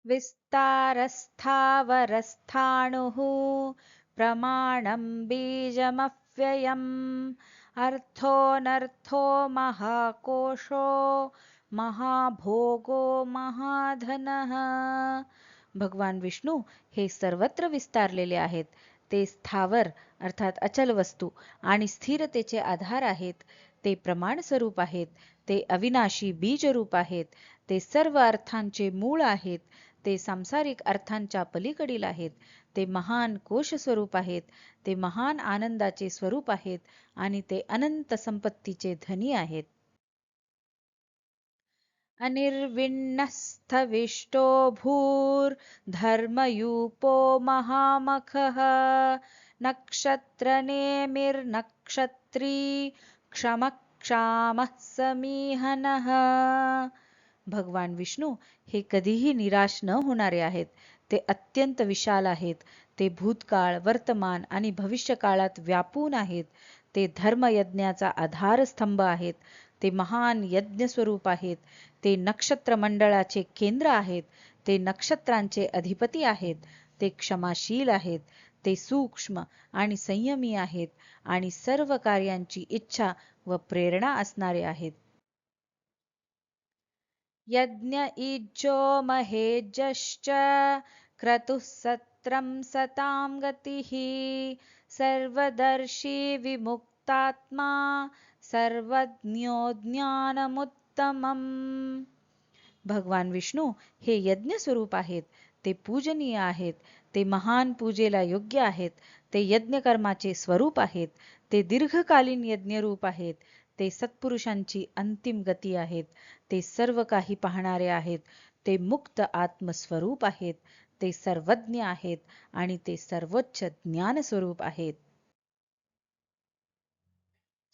विस्तारस्थावरस्थाणुः प्रमाणं बीजमव्ययम् अर्थोऽनर्थो महाकोशो महाभोगो महाधनः. भगवान विष्णू हे सर्वत्र विस्तारलेले आहेत. ते स्थावर अर्थात अचल वस्तू आणि स्थिरतेचे आधार आहेत. ते प्रमाण स्वरूप आहेत. ते अविनाशी बीज रूप आहेत. ते सर्व अर्थांचे मूळ आहेत. ते सांसारिक अर्थांच्या पलीकडील आहेत. ते महान कोश स्वरूप आहेत. ते महान आनंदाचे स्वरूप आहेत आणि ते अनंत संपत्तीचे धनी आहेत. अनिर्विण्णस्थविष्टो भूर्धर्मयूपो महामखः नक्षत्रनेमिर्नक्षत्री क्षमक्षामः समीहनः. भगवान विष्णू हे कधीही निराश न होणारे आहेत. ते अत्यंत विशाल आहेत. ते भूतकाळ, वर्तमान आणि भविष्यकाळात व्यापून आहेत. ते धर्मयज्ञाचा आधारस्तंभ आहेत. ते महान यज्ञ स्वरूप आहेत. ते नक्षत्र मंडळाचे केंद्र आहेत. ते नक्षत्रांचे अधिपती आहेत. ते क्षमाशील आहेत. ते सूक्ष्म आणि संयमी आहेत आणि सर्व कार्यांची इच्छा व प्रेरणा असणारे आहेत. यज्ञ इज्जो महेज्यश्च क्रतुः सत्रं सतां गतिः सर्वदर्शी विमुक्तात्मा सर्वज्ञो ज्ञानमुत्तमम्. भगवान विष्णू हे यज्ञ स्वरूप आहेत. ते पूजनीय आहेत. ते महान पूजेला योग्य आहेत. ते यज्ञकर्माचे स्वरूप आहेत. ते दीर्घकालीन यज्ञरूप आहेत. ते सत्पुरुषांची अंतिम गती आहेत. ते सर्व काही पाहणारे आहेत. ते मुक्त आत्मस्वरूप आहेत. ते सर्वज्ञ आहेत आणि ते सर्वोच्च ज्ञान स्वरूप आहेत.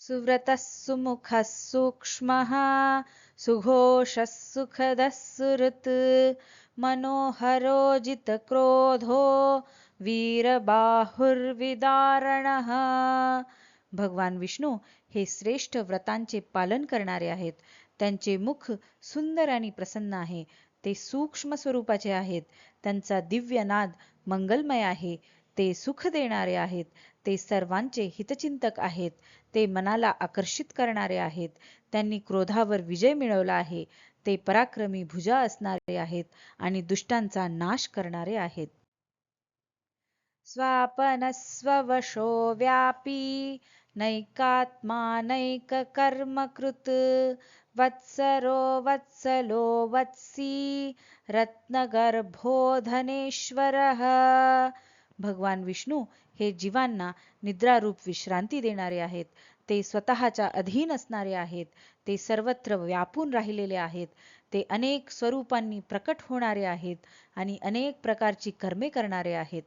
सुव्रतः सुमुखः सूक्ष्मः सुघोषः सुखदः सुहृत् मनोहरो जितक्रोधो वीरबाहुर्विदारणः. भगवान विष्णू हे श्रेष्ठ व्रतांचे पालन करणारे आहेत. त्यांचे मुख सुंदर आणि प्रसन्न आहे. ते सूक्ष्म स्वरूपाचे आहेत. त्यांचा दिव्य नाद मंगलमय आहे. ते सुख देणारे आहेत. ते सर्वांचे हितचिंतक आहेत. ते मनाला आकर्षित करणारे आहेत. त्यांनी क्रोधावर विजय मिळवला आहे. ते पराक्रमी भुजा असणारे आहेत आणि दुष्टांचा नाश करणारे आहेत. स्वापनस्ववशो व्यापी नैकात्मानैककर्मकृत् वत्सरो वत्सलो वत्सी रत्नगर्भो धनेश्वरः. भगवान विष्णू हे जीवांना निद्रारूप विश्रांती देणारे आहेत. ते स्वतःच्या अधीन असणारे आहेत. ते सर्वत्र व्यापून राहिलेले आहेत. ते अनेक स्वरूपांनी प्रकट होणारे आहेत आणि अनेक प्रकारची कर्मे करणारे आहेत.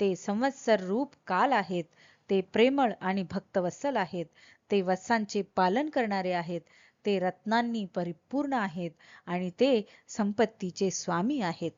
ते संवत्सर रूप काल आहेत. ते प्रेमळ आणि भक्तवत्सल आहेत. ते वत्सांचे पालन करणारे आहेत. ते रत्नांनी परिपूर्ण आहेत आणि ते संपत्तीचे स्वामी आहेत.